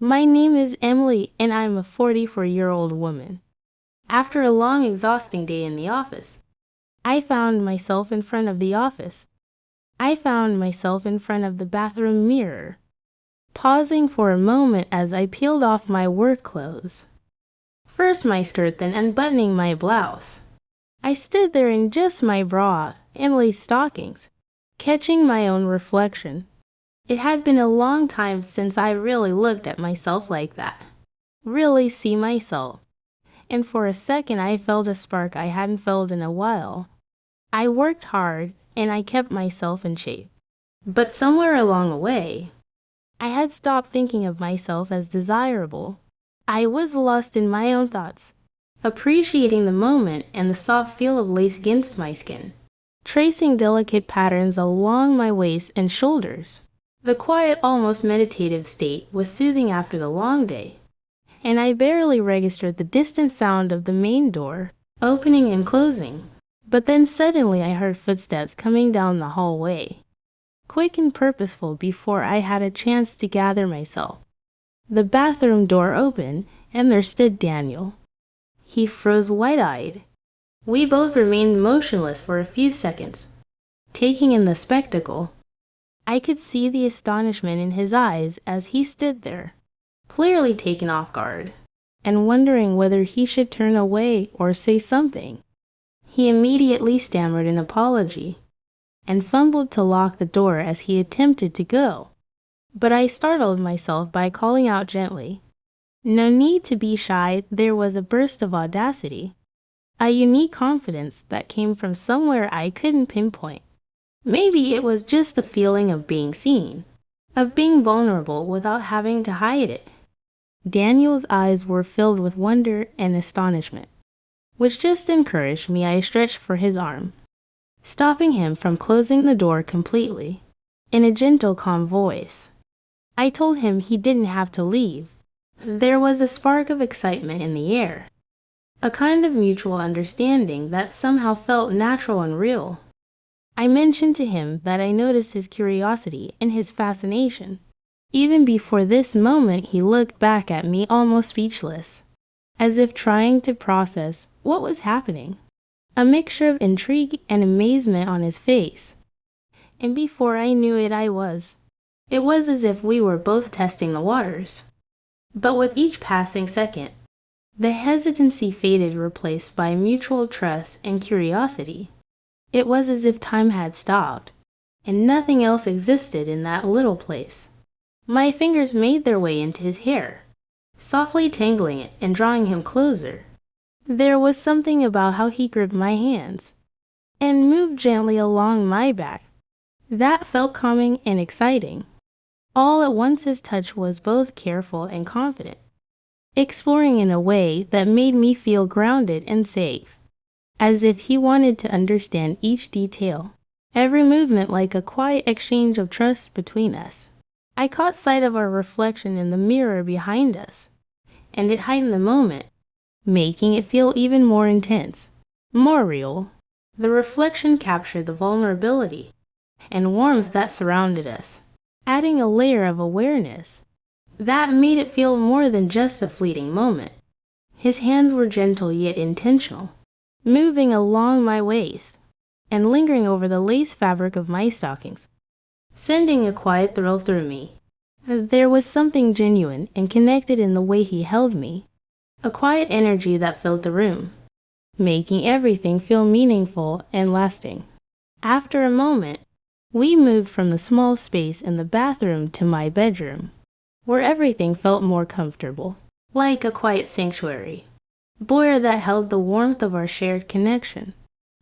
My name is Emily, and I'm a 44-year-old woman. After a long, exhausting day in the office, I found myself in front of the office. I found myself in front of the bathroom mirror, pausing for a moment as I peeled off my work clothes. First my skirt, then unbuttoning my blouse. I stood there in just my bra and lace stockings, catching my own reflection. It had been a long time since I really looked at myself like that. Really see myself. And for a second I felt a spark I hadn't felt in a while. I worked hard and I kept myself in shape. But somewhere along the way, I had stopped thinking of myself as desirable. I was lost in my own thoughts, appreciating the moment and the soft feel of lace against my skin, tracing delicate patterns along my waist and shoulders. The quiet, almost meditative state was soothing after the long day, and I barely registered the distant sound of the main door opening and closing. But then suddenly I heard footsteps coming down the hallway, quick and purposeful before I had a chance to gather myself. The bathroom door opened, and there stood Daniel. He froze wide-eyed. We both remained motionless for a few seconds, taking in the spectacle. I could see the astonishment in his eyes as he stood there, clearly taken off guard, and wondering whether he should turn away or say something. He immediately stammered an apology and fumbled to lock the door as he attempted to go. But I startled myself by calling out gently. No need to be shy. There was a burst of audacity, a unique confidence that came from somewhere I couldn't pinpoint. Maybe it was just the feeling of being seen, of being vulnerable without having to hide it. Daniel's eyes were filled with wonder and astonishment, which just encouraged me. I stretched for his arm, stopping him from closing the door completely. In a gentle, calm voice, I told him he didn't have to leave. There was a spark of excitement in the air, a kind of mutual understanding that somehow felt natural and real. I mentioned to him that I noticed his curiosity and his fascination. Even before this moment, he looked back at me almost speechless, as if trying to process what was happening. A mixture of intrigue and amazement on his face. And before I knew it, It was as if we were both testing the waters. But with each passing second, the hesitancy faded, replaced by mutual trust and curiosity. It was as if time had stopped, and nothing else existed in that little place. My fingers made their way into his hair, softly tangling it and drawing him closer. There was something about how he gripped my hands and moved gently along my back that felt calming and exciting. All at once his touch was both careful and confident, exploring in a way that made me feel grounded and safe, as if he wanted to understand each detail, every movement, like a quiet exchange of trust between us. I caught sight of our reflection in the mirror behind us, and it heightened the moment, making it feel even more intense, more real. The reflection captured the vulnerability and warmth that surrounded us, adding a layer of awareness that made it feel more than just a fleeting moment. His hands were gentle yet intentional, moving along my waist and lingering over the lace fabric of my stockings, sending a quiet thrill through me. There was something genuine and connected in the way he held me, a quiet energy that filled the room, making everything feel meaningful and lasting. After a moment, we moved from the small space in the bathroom to my bedroom, where everything felt more comfortable, like a quiet sanctuary, buoy that held the warmth of our shared connection.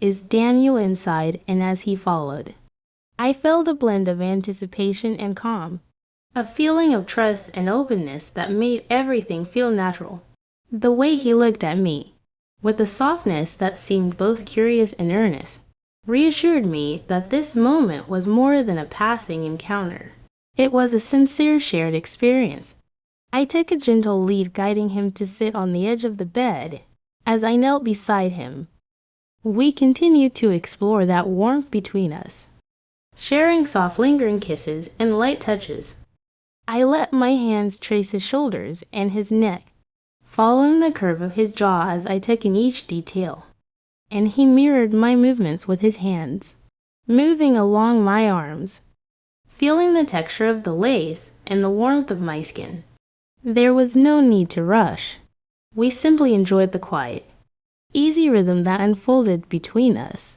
Is Daniel inside, and as he followed, I felt a blend of anticipation and calm, a feeling of trust and openness that made everything feel natural. The way he looked at me, with a softness that seemed both curious and earnest, reassured me that this moment was more than a passing encounter. It was a sincere shared experience. I took a gentle lead, guiding him to sit on the edge of the bed. As I knelt beside him, we continued to explore that warmth between us, sharing soft, lingering kisses and light touches. I let my hands trace his shoulders and his neck, following the curve of his jaw as I took in each detail. And he mirrored my movements with his hands, moving along my arms, feeling the texture of the lace and the warmth of my skin. There was no need to rush. We simply enjoyed the quiet, easy rhythm that unfolded between us,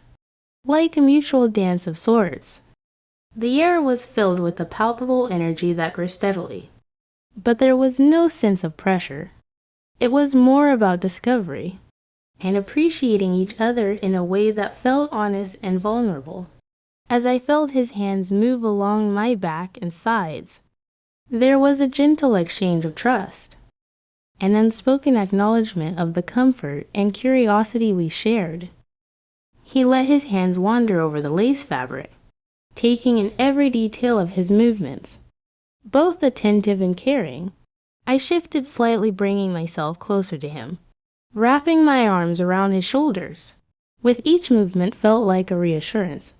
like a mutual dance of sorts. The air was filled with a palpable energy that grew steadily, but there was no sense of pressure. It was more about discovery and appreciating each other in a way that felt honest and vulnerable. As I felt his hands move along my back and sides, there was a gentle exchange of trust, an unspoken acknowledgement of the comfort and curiosity we shared. He let his hands wander over the lace fabric, taking in every detail of his movements, both attentive and caring. I shifted slightly, bringing myself closer to him, wrapping my arms around his shoulders. With each movement felt like a reassurance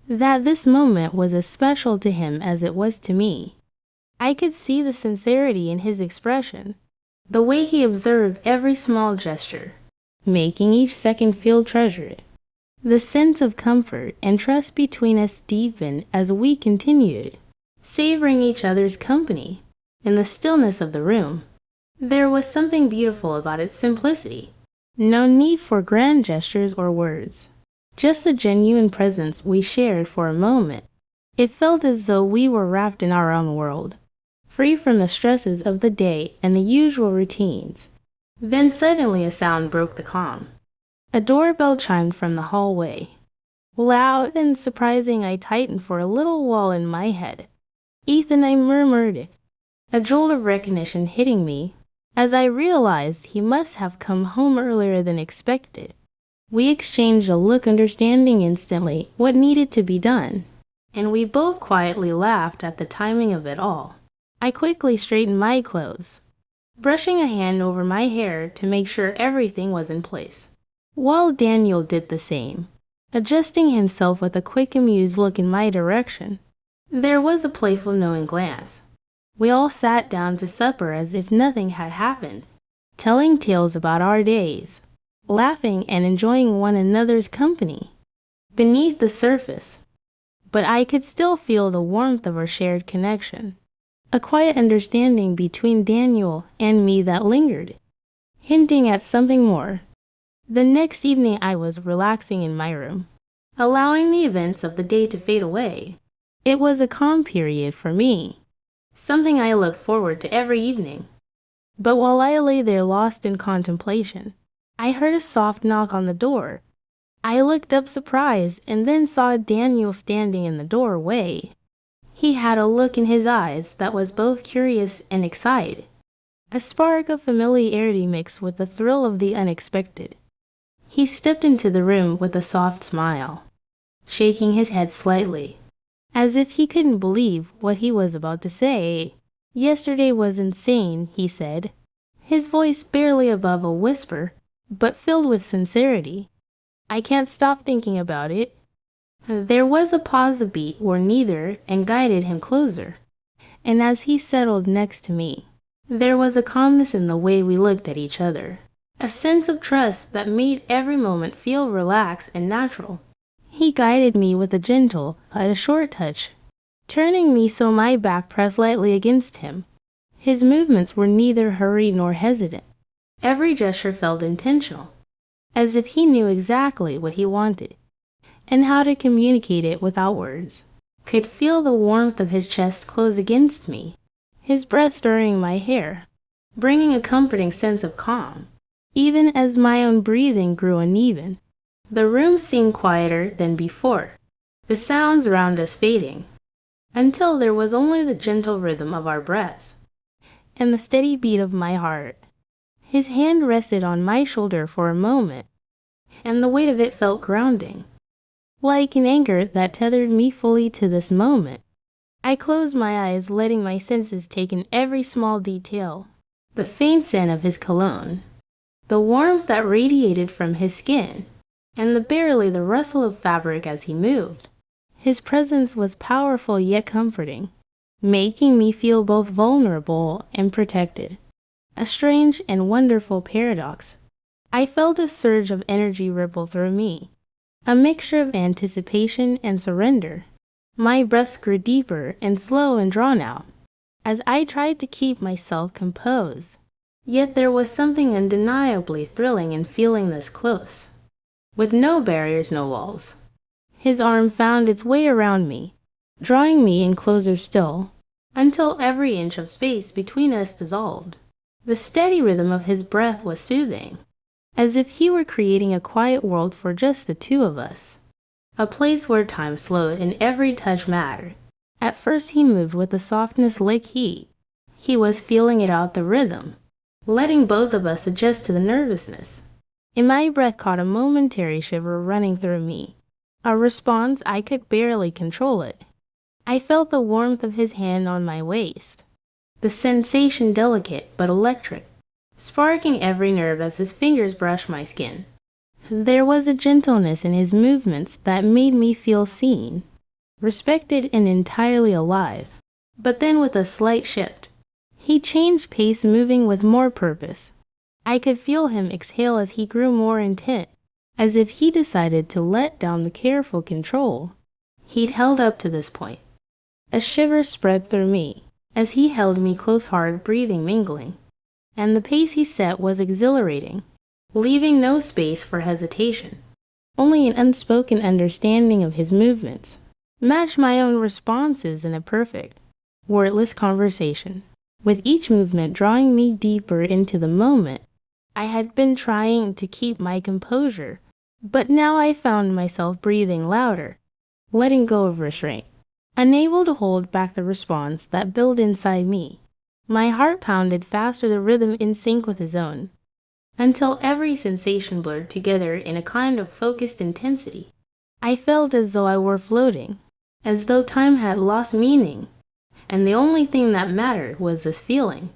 that this moment was as special to him as it was to me. I could see the sincerity in his expression, the way he observed every small gesture, making each second feel treasured. The sense of comfort and trust between us deepened as we continued, savoring each other's company in the stillness of the room. There was something beautiful about its simplicity. No need for grand gestures or words, just the genuine presence we shared for a moment. It felt as though we were wrapped in our own world, free from the stresses of the day and the usual routines. Then suddenly a sound broke the calm. A doorbell chimed from the hallway. Loud and surprising, I tightened for a little while in my head. "Ethan," I murmured, a jolt of recognition hitting me as I realized he must have come home earlier than expected. We exchanged a look, understanding instantly what needed to be done, and we both quietly laughed at the timing of it all. I quickly straightened my clothes, brushing a hand over my hair to make sure everything was in place, while Daniel did the same, adjusting himself with a quick, amused look in my direction. There was a playful, knowing glance. We all sat down to supper as if nothing had happened, telling tales about our days, laughing and enjoying one another's company. Beneath the surface, but I could still feel the warmth of our shared connection, a quiet understanding between Daniel and me that lingered, hinting at something more. The next evening I was relaxing in my room, allowing the events of the day to fade away. It was a calm period for me, something I looked forward to every evening. But while I lay there lost in contemplation, I heard a soft knock on the door. I looked up surprised and then saw Daniel standing in the doorway. He had a look in his eyes that was both curious and excited, a spark of familiarity mixed with the thrill of the unexpected. He stepped into the room with a soft smile, shaking his head slightly, as if he couldn't believe what he was about to say. "Yesterday was insane," he said, his voice barely above a whisper, but filled with sincerity. "I can't stop thinking about it." There was a pause, a beat or neither, and guided him closer. And as he settled next to me, there was a calmness in the way we looked at each other, a sense of trust that made every moment feel relaxed and natural. He guided me with a gentle, a short touch, turning me so my back pressed lightly against him. His movements were neither hurried nor hesitant. Every gesture felt intentional, as if he knew exactly what he wanted and how to communicate it without words. Could feel the warmth of his chest close against me, his breath stirring my hair, bringing a comforting sense of calm, even as my own breathing grew uneven. The room seemed quieter than before, the sounds around us fading, until there was only the gentle rhythm of our breaths and the steady beat of my heart. His hand rested on my shoulder for a moment, and the weight of it felt grounding, like an anchor that tethered me fully to this moment. I closed my eyes, letting my senses take in every small detail. The faint scent of his cologne, the warmth that radiated from his skin, and barely the rustle of fabric as he moved. His presence was powerful yet comforting, making me feel both vulnerable and protected. A strange and wonderful paradox. I felt a surge of energy ripple through me, a mixture of anticipation and surrender. My breaths grew deeper and slow and drawn out, as I tried to keep myself composed. Yet there was something undeniably thrilling in feeling this close, with no barriers, no walls. His arm found its way around me, drawing me in closer still, until every inch of space between us dissolved. The steady rhythm of his breath was soothing, as if he were creating a quiet world for just the two of us. A place where time slowed and every touch mattered. At first he moved with a softness like heat. He was feeling it out the rhythm, letting both of us adjust to the nervousness. And my breath caught a momentary shiver running through me, a response I could barely control it. I felt the warmth of his hand on my waist, the sensation delicate but electric, sparking every nerve as his fingers brushed my skin. There was a gentleness in his movements that made me feel seen, respected, and entirely alive. But then with a slight shift, he changed pace, moving with more purpose. I could feel him exhale as he grew more intent, as if he decided to let down the careful control he'd held up to this point. A shiver spread through me as he held me close, hard breathing mingling, and the pace he set was exhilarating, leaving no space for hesitation. Only an unspoken understanding of his movements matched my own responses in a perfect, wordless conversation, with each movement drawing me deeper into the moment. I had been trying to keep my composure, but now I found myself breathing louder, letting go of restraint, unable to hold back the response that built inside me. My heart pounded faster, the rhythm in sync with his own, until every sensation blurred together in a kind of focused intensity. I felt as though I were floating, as though time had lost meaning, and the only thing that mattered was this feeling.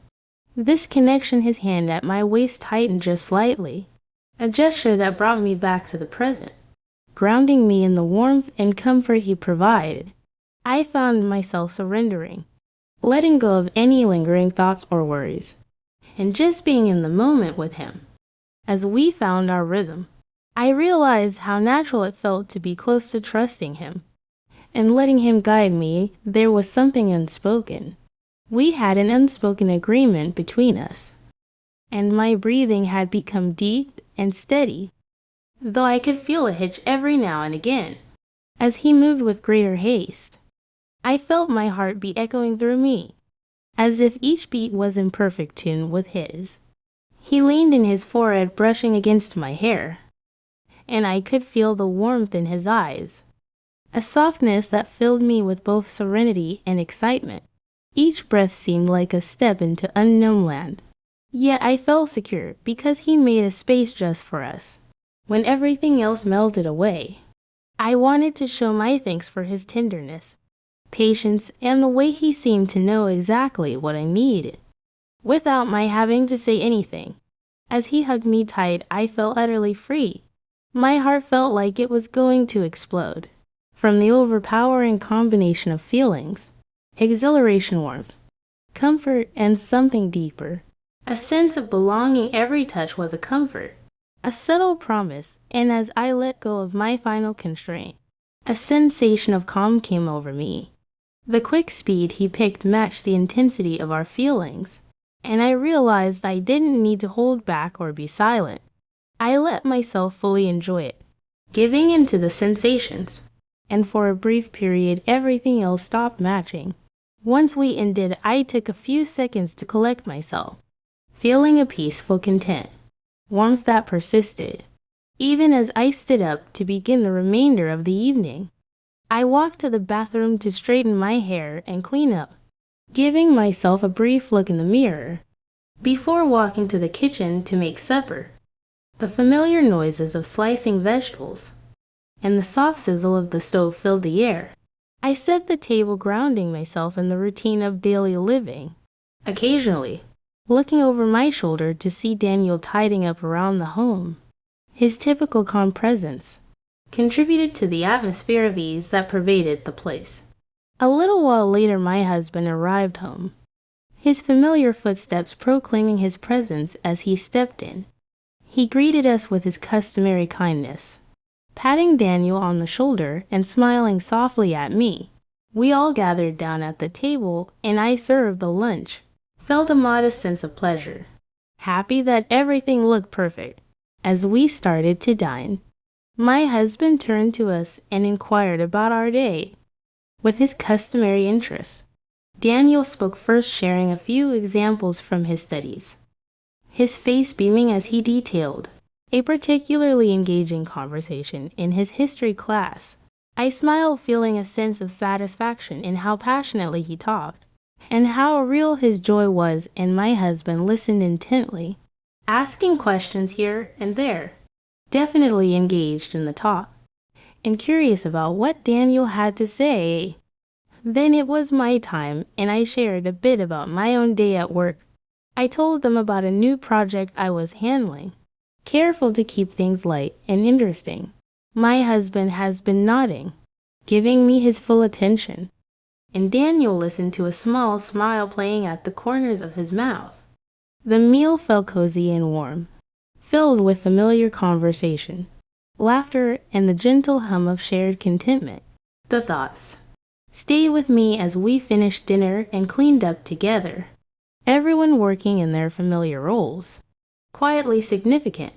This connection. His hand at my waist tightened just slightly, a gesture that brought me back to the present, grounding me in the warmth and comfort he provided. I found myself surrendering, letting go of any lingering thoughts or worries, and just being in the moment with him. As we found our rhythm, I realized how natural it felt to be close, to trusting him and letting him guide me. There was something unspoken. We had an unspoken agreement between us, and my breathing had become deep and steady, though I could feel a hitch every now and again as he moved with greater haste. I felt my heartbeat echoing through me, as if each beat was in perfect tune with his. He leaned in, his forehead brushing against my hair, and I could feel the warmth in his eyes, a softness that filled me with both serenity and excitement. Each breath seemed like a step into unknown land, yet I felt secure because he made a space just for us. When everything else melted away, I wanted to show my thanks for his tenderness, patience, and the way he seemed to know exactly what I needed, without my having to say anything. As he hugged me tight, I felt utterly free. My heart felt like it was going to explode from the overpowering combination of feelings: exhilaration, warmth, comfort, and something deeper. A sense of belonging. Every touch was a comfort, a subtle promise, and as I let go of my final constraint, a sensation of calm came over me. The quick speed he picked matched the intensity of our feelings, and I realized I didn't need to hold back or be silent. I let myself fully enjoy it, giving in to the sensations, and for a brief period everything else stopped matching. Once we ended, I took a few seconds to collect myself, feeling a peaceful content, warmth that persisted, even as I stood up to begin the remainder of the evening. I walked to the bathroom to straighten my hair and clean up, giving myself a brief look in the mirror before walking to the kitchen to make supper. The familiar noises of slicing vegetables and the soft sizzle of the stove filled the air. I set the table, grounding myself in the routine of daily living, occasionally looking over my shoulder to see Daniel tidying up around the home. His typical calm presence contributed to the atmosphere of ease that pervaded the place. A little while later, my husband arrived home, his familiar footsteps proclaiming his presence as he stepped in. He greeted us with his customary kindness, patting Daniel on the shoulder and smiling softly at me. We all gathered down at the table, and I served the lunch. Felt a modest sense of pleasure, happy that everything looked perfect. As we started to dine, my husband turned to us and inquired about our day, with his customary interest. Daniel spoke first, sharing a few examples from his studies, his face beaming as he detailed a particularly engaging conversation in his history class. I smiled, feeling a sense of satisfaction in how passionately he talked, and how real his joy was, and my husband listened intently, asking questions here and there, definitely engaged in the talk, and curious about what Daniel had to say. Then it was my time, and I shared a bit about my own day at work. I told them about a new project I was handling, careful to keep things light and interesting. My husband has been nodding, giving me his full attention, and Daniel listened to a small smile playing at the corners of his mouth. The meal felt cozy and warm, filled with familiar conversation, laughter, and the gentle hum of shared contentment. The thoughts stayed with me as we finished dinner and cleaned up together, everyone working in their familiar roles, quietly significant.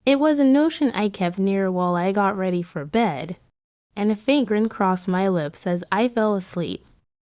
It was a notion I kept near while I got ready for bed, and a faint grin crossed my lips as I fell asleep.